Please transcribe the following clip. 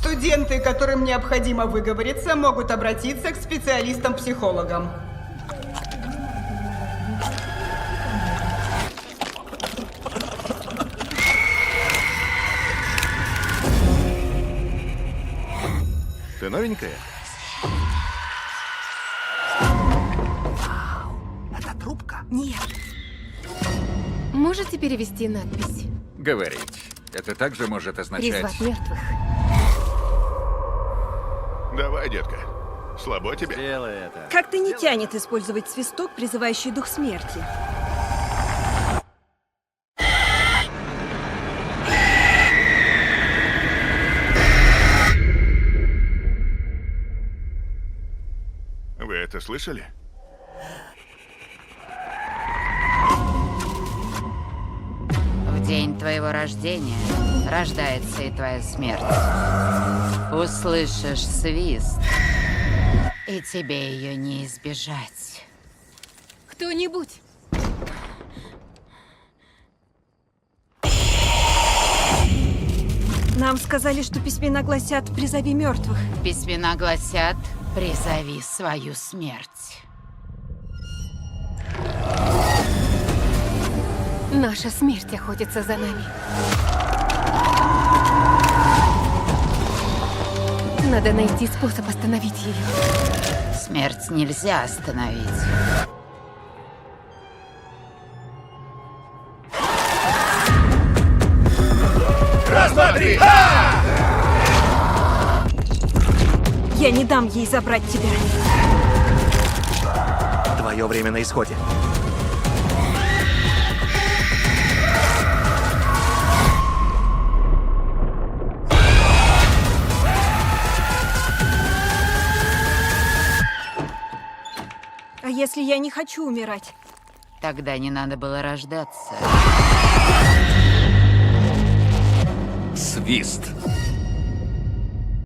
Студенты, которым необходимо выговориться, могут обратиться к специалистам-психологам. Ты новенькая? Это трубка? Нет. Можете перевести надпись? Говорить. Это также может означать... Призвать мертвых. Давай, детка. Слабо тебе? Делай это. Как-то не тянет использовать свисток, призывающий дух смерти. Вы это слышали? В день твоего рождения рождается и твоя смерть. Услышишь свист, и тебе ее не избежать. Кто-нибудь! Нам сказали, что письмена гласят «призови мертвых». Письмена гласят: призови свою смерть. Наша смерть охотится за нами. Надо найти способ остановить ее. Смерть нельзя остановить. Раз, два, три! Я не дам ей забрать тебя. Твое время на исходе. А если я не хочу умирать? Тогда не надо было рождаться. Свист.